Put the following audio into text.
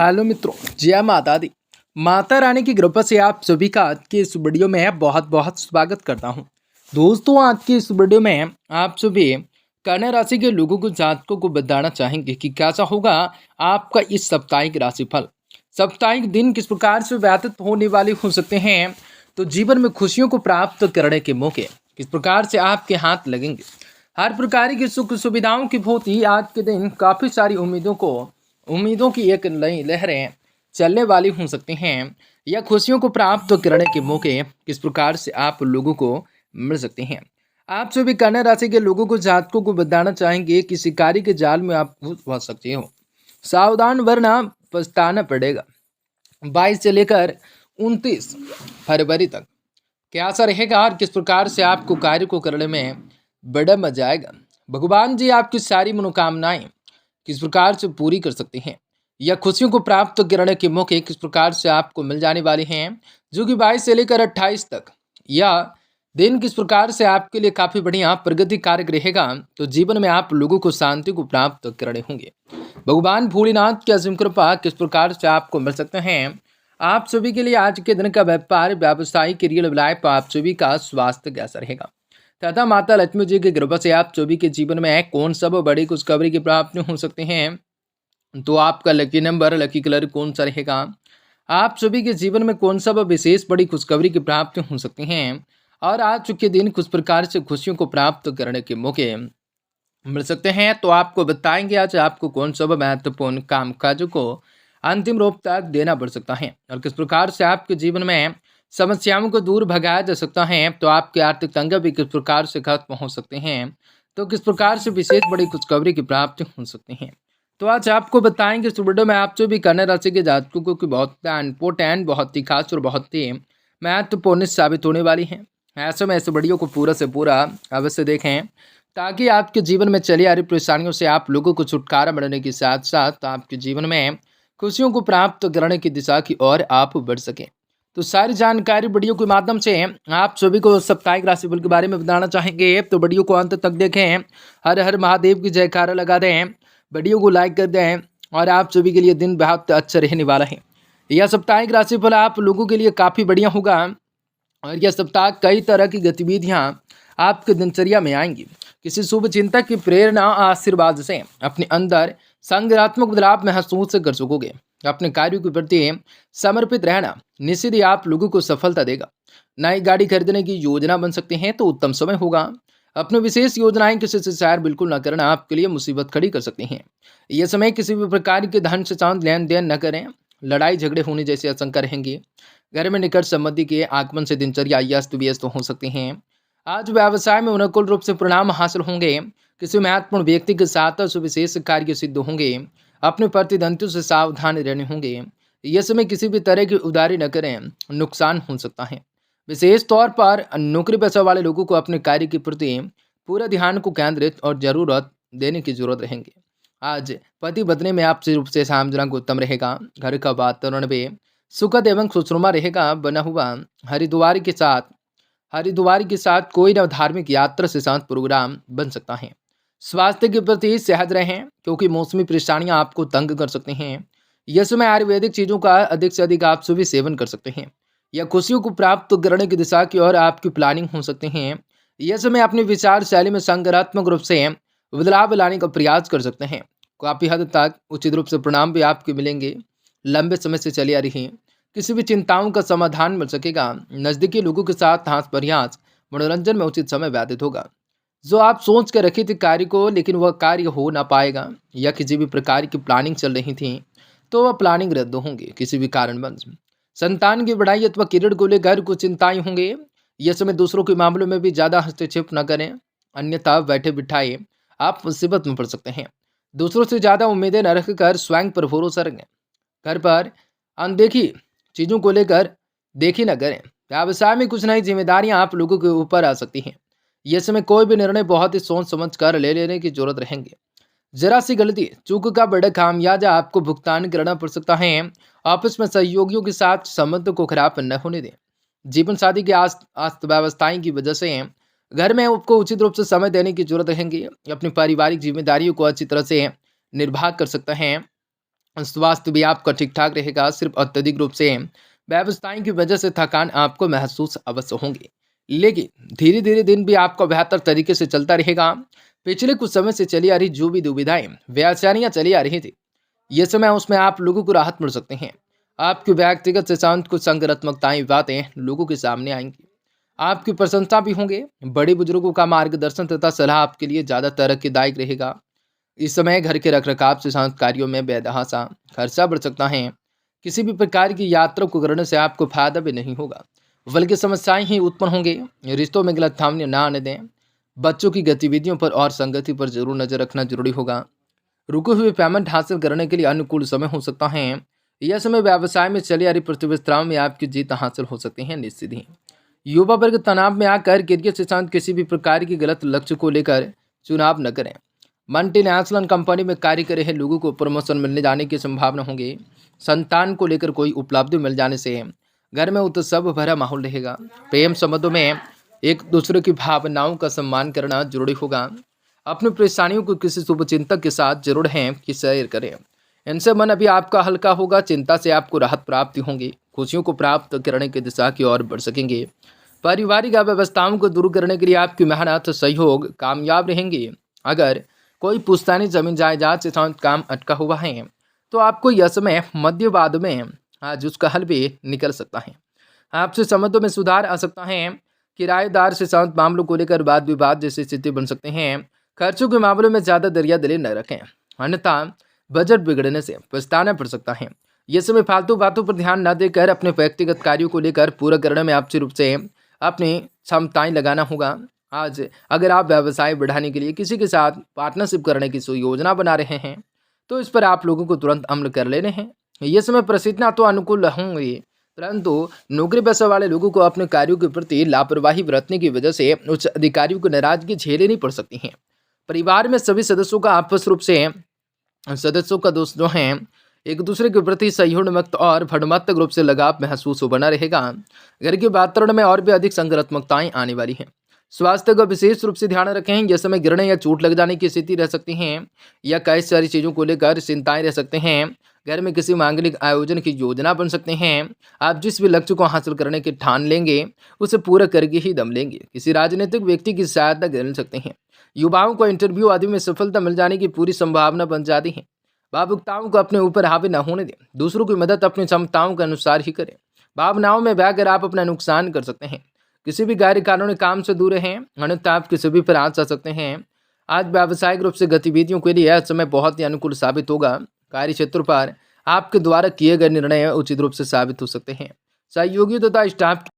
Hello मित्रों, जय माता दी। माता रानी की कृपा से आप सभी का आज के इस वीडियो में बहुत बहुत स्वागत करता हूं। दोस्तों, आज की इस वीडियो में आप सभी कन्या राशि के लोगों को जातकों को बताना चाहेंगे कि कैसा होगा आपका इस साप्ताहिक राशिफल। साप्ताहिक दिन किस प्रकार से व्यतीत होने वाले हो सकते हैं, तो जीवन में खुशियों को प्राप्त करने के मौके किस प्रकार से आपके हाथ लगेंगे। हर प्रकार की सुख सुविधाओं की भांति आज के दिन काफ़ी सारी उम्मीदों की एक नई लहरें चलने वाली हो सकती हैं या खुशियों को प्राप्त करने के मौके किस प्रकार से आप लोगों को मिल सकते हैं। आप सभी कन्या राशि के लोगों को जातकों को बताना चाहेंगे कि शिकारी के जाल में आप फंस सकते हो। सावधान वरना पछताना पड़ेगा। 22 से लेकर 29 फरवरी तक कैसा रहेगा और किस प्रकार से आपको कार्य को करने में बड़ा मजा आएगा। भगवान जी आपकी सारी मनोकामनाएं किस प्रकार से पूरी कर सकते हैं या खुशियों को प्राप्त करने के मौके किस प्रकार से आपको मिल जाने वाले हैं, जो कि 22 से लेकर 28 तक। या दिन किस प्रकार से आपके लिए काफ़ी बढ़िया प्रगति कारक रहेगा, तो जीवन में आप लोगों को शांति को प्राप्त करने होंगे। भगवान भोलेनाथ की असीम कृपा किस प्रकार से आपको मिल सकते हैं। आप सभी के लिए आज के दिन का व्यापार, व्यवसाय, करियर लाइफ, आप सभी का स्वास्थ्य कैसा रहेगा तथा माता लक्ष्मी जी की कृपा से आप सभी के जीवन में कौन सब बड़ी खुशखबरी की प्राप्ति हो सकते हैं। तो आपका लकी नंबर, लकी कलर कौन सा रहेगा। आप सभी के जीवन में कौन सा विशेष बड़ी खुशखबरी की प्राप्ति हो सकती हैं और आज के दिन कुछ प्रकार से खुशियों को प्राप्त करने के मौके मिल सकते हैं। तो आपको बताएंगे आज आपको कौन सा महत्वपूर्ण काम काजों को अंतिम रूप तक देना पड़ सकता है और किस प्रकार से आपके जीवन में समस्याओं को दूर भगाया जा सकता है। तो आपके आर्थिक तंग भी किस प्रकार से खत्म हो सकते हैं, तो किस प्रकार से विशेष बड़ी खुशखबरी की प्राप्ति हो सकती है। तो आज आपको बताएंगे इस वीडियो में आप जो भी कन्या राशि के जातकों की बहुत इंपॉर्टेंट, बहुत ही खास और बहुत ही महत्वपूर्ण साबित होने वाली है। ऐसे में इस वीडियो को पूरा से पूरा अवश्य देखें ताकि आपके जीवन में चली आ रही परेशानियों से आप लोगों को छुटकारा मिलने के साथ साथ आपके जीवन में खुशियों को प्राप्त करने की दिशा की ओर आप बढ़ सकें। तो सारी जानकारी वीडियो के माध्यम से आप सभी को साप्ताहिक राशिफल के बारे में बताना चाहेंगे, तो वीडियो को अंत तक देखें। हर हर महादेव की जयकारा लगा दें, वीडियो को लाइक कर दें और आप सभी के लिए दिन बहुत अच्छा रहने वाला है। यह साप्ताहिक राशिफल आप लोगों के लिए काफ़ी बढ़िया होगा और यह सप्ताह कई तरह की गतिविधियाँ आपके दिनचर्या में आएंगी। किसी शुभ चिंतक की प्रेरणा आशीर्वाद से अपने अंदर संज्ञानात्मक बदलाव महसूस कर सकोगे। अपने कार्यों के प्रति समर्पित रहना निश्चित ही आप लोगों को सफलता देगा। नई गाड़ी खरीदने की योजना बन सकते हैं, तो उत्तम समय होगा। अपने विशेष योजनाएं किसी से शेयर बिल्कुल न करना आपके लिए मुसीबत खड़ी कर सकती हैं। यह समय किसी भी प्रकार के धन से चांद लेन देन न करें। लड़ाई झगड़े होने जैसी आशंका रहेंगी। घर में निकट संबंधी के आगमन से दिनचर्या अस्त व्यस्त हो सकती हैं। आज व्यवसाय में अनुकूल रूप से परिणाम हासिल होंगे। किसी महत्वपूर्ण व्यक्ति के साथ सुविशेष कार्य सिद्ध होंगे। अपने प्रतिद्वंदियों से सावधान रहने होंगे। यह समय किसी भी तरह की उधारी न करें, नुकसान हो सकता है। विशेष तौर पर नौकरी पेशा वाले लोगों को अपने कार्य के प्रति पूरा ध्यान को केंद्रित और जरूरत देने की जरूरत रहेंगे। आज पति पत्नी में आपसी रूप से सामंजस्य उत्तम रहेगा। घर का वातावरण भी सुखद एवं खुशनुमा रहेगा बना हुआ। हरिद्वार के साथ कोई न धार्मिक यात्रा से शांत प्रोग्राम बन सकता है। स्वास्थ्य के प्रति सहज रहें क्योंकि मौसमी परेशानियां आपको तंग कर सकती हैं। यह समय आयुर्वेदिक चीज़ों का अधिक से अधिक आप सभी सेवन कर सकते हैं या खुशियों को प्राप्त करने की दिशा की ओर आपकी प्लानिंग हो सकते हैं। यह समय अपनी विचार शैली में सकारात्मक रूप से बदलाव लाने का प्रयास कर सकते हैं। काफ़ी हद तक उचित रूप से परिणाम भी आपके मिलेंगे। लंबे समय से चली आ रही किसी भी चिंताओं का समाधान मिल सकेगा। नज़दीकी लोगों के साथ हाथ प्रयास मनोरंजन में उचित समय व्यतीत होगा। जो आप सोच कर रखी थी कार्य को, लेकिन वह कार्य हो ना पाएगा या किसी भी प्रकार की प्लानिंग चल रही थी, तो वह प्लानिंग रद्द होंगी किसी भी कारणवश। संतान की बढ़ाई अथवा करियर को लेकर कुछ चिंताएं होंगे। यह समय दूसरों के मामलों में भी ज़्यादा हस्तक्षेप न करें, अन्यथा बैठे बिठाए आप मुसीबत में पड़ सकते हैं। दूसरों से ज़्यादा उम्मीदें न रखकर स्वयं पर भरोसा रखें। घर पर अनदेखी चीज़ों को लेकर देखी न करें। व्यवसाय में कुछ नई जिम्मेदारियां आप लोगों के ऊपर आ सकती हैं। यह समय कोई भी निर्णय बहुत ही सोच समझ कर ले लेने की जरूरत रहेंगे। जरा सी गलती चूक का बड़ा खामियाजा आपको भुगतान करना पड़ सकता है। ऑफिस में सहयोगियों के साथ संबंध को खराब न होने दें। जीवन साथी की अस्त व्यवस्थाएं की वजह से घर में आपको उचित रूप से समय देने की जरूरत रहेगी। अपनी पारिवारिक जिम्मेदारियों को अच्छी तरह से निर्वाह कर सकते हैं। स्वास्थ्य भी आपका ठीक ठाक रहेगा। सिर्फ अत्यधिक रूप से व्यवस्थाएं की वजह से थकान आपको महसूस अवश्य होंगी, लेकिन धीरे धीरे दिन भी आपका बेहतर तरीके से चलता रहेगा। पिछले कुछ समय से चली आ रही जो भी दुविधाएं बेचैनियां चली आ रही थी, ये समय उसमें आप लोगों को राहत मिल सकते हैं। आपकी व्यक्तिगत से शांत कुछ सकारात्मकताएं बातें लोगों के सामने आएंगी। आपकी प्रशंसा भी होंगे। बड़े बुजुर्गों का मार्गदर्शन तथा सलाह आपके लिए ज़्यादा तरक्कीदायक रहेगा। इस समय घर के रखरखाव से शांत कार्यों में बेतहाशा खर्चा बढ़ सकता है। किसी भी प्रकार की यात्रा को करने से आपको फायदा भी नहीं होगा, बल्कि समस्याएं ही उत्पन्न होंगे। रिश्तों में गलतफहमी ना आने दें। बच्चों की गतिविधियों पर और संगति पर जरूर नजर रखना जरूरी होगा। रुके हुए पेमेंट हासिल करने के लिए अनुकूल समय हो सकता है। यह समय व्यवसाय में चली आ रही प्रतिस्पर्धाओं में आपकी जीत हासिल हो सकती है निश्चित ही। युवा वर्ग तनाव में आकर करियर से शांत किसी भी प्रकार की गलत लक्ष्य को लेकर चुनाव न करें। मल्टीनेशनल कंपनी में कार्य कर रहे लोगों को प्रमोशन मिलने जाने की संभावना होगी। संतान को लेकर कोई उपलब्धि मिल जाने से घर में उत्सव भरा माहौल रहेगा। प्रेम संबंधों में एक दूसरे की भावनाओं का सम्मान करना जरूरी होगा। अपनी परेशानियों को किसी शुभचिंतक के साथ जरूर है कि शेयर करें। इनसे मन अभी आपका हल्का होगा। चिंता से आपको राहत प्राप्ति होंगी। खुशियों को प्राप्त करने की दिशा की ओर बढ़ सकेंगे। पारिवारिक अव्यवस्थाओं को दूर करने के लिए आपकी मेहनत सहयोग कामयाब रहेंगी। अगर कोई पुश्तैनी जमीन जायदाद से संबंधित काम अटका हुआ है तो आपको यह समय मध्यवाद में आज उसका हल भी निकल सकता है। आपसे संबंधों में सुधार आ सकता है। किराएदार से संबंधित मामलों को लेकर वाद विवाद जैसी स्थिति बन सकते हैं। खर्चों के मामलों में ज़्यादा दरिया दिली न रखें, अन्यथा बजट बिगड़ने से पछताना पड़ सकता है। ये समय फालतू बातों पर ध्यान न देकर अपने व्यक्तिगत कार्यों को लेकर पूरा करने में आपसी रूप से अपनी क्षमताएं लगाना होगा। आज अगर आप व्यवसाय बढ़ाने के लिए किसी के साथ पार्टनरशिप करने की योजना बना रहे हैं तो इस पर आप लोगों को तुरंत अमल कर लेने हैं। ये समय परिस्थितियां तो अनुकूल होंगी, परंतु नौकरी पेशा वाले लोगों को अपने कार्यों के प्रति लापरवाही बरतने की वजह से उच्च अधिकारियों को नाराजगी झेलनी पड़ सकती है। परिवार में सभी सदस्यों का आपस रूप से सदस्यों का दोस्त जो हैं एक दूसरे के प्रति सहयोगमुक्त और भ्रमात्मक रूप से लगाव महसूस हो बना रहेगा। घर के वातावरण में और भी अधिक सकारात्मकताएं आने वाली हैं। स्वास्थ्य का विशेष रूप से ध्यान रखें। यह समय गिरने या चोट लग जाने की स्थिति रह सकती हैं या कई सारी चीज़ों को लेकर चिंताएं रह सकते हैं। घर में किसी मांगलिक आयोजन की योजना बन सकते हैं। आप जिस भी लक्ष्य को हासिल करने की ठान लेंगे उसे पूरा करके ही दम लेंगे। किसी राजनीतिक व्यक्ति की सहायता कर सकते हैं। युवाओं को इंटरव्यू आदि में सफलता मिल जाने की पूरी संभावना बन जाती है। भावुकताओं को अपने ऊपर हावी न होने दें। दूसरों की मदद अपनी क्षमताओं के अनुसार ही करें। भावनाओं में बहकर आप अपना नुकसान कर सकते हैं। किसी भी गैर कानूनी काम से दूर रहें, अन्यथा आप किसी भी पर आ सकते हैं। आज व्यावसायिक रूप से गतिविधियों के लिए यह समय बहुत ही अनुकूल साबित होगा। कार्य क्षेत्र पर आपके द्वारा किए गए निर्णय उचित रूप से साबित हो सकते हैं। सहयोगियों तथा स्टाफ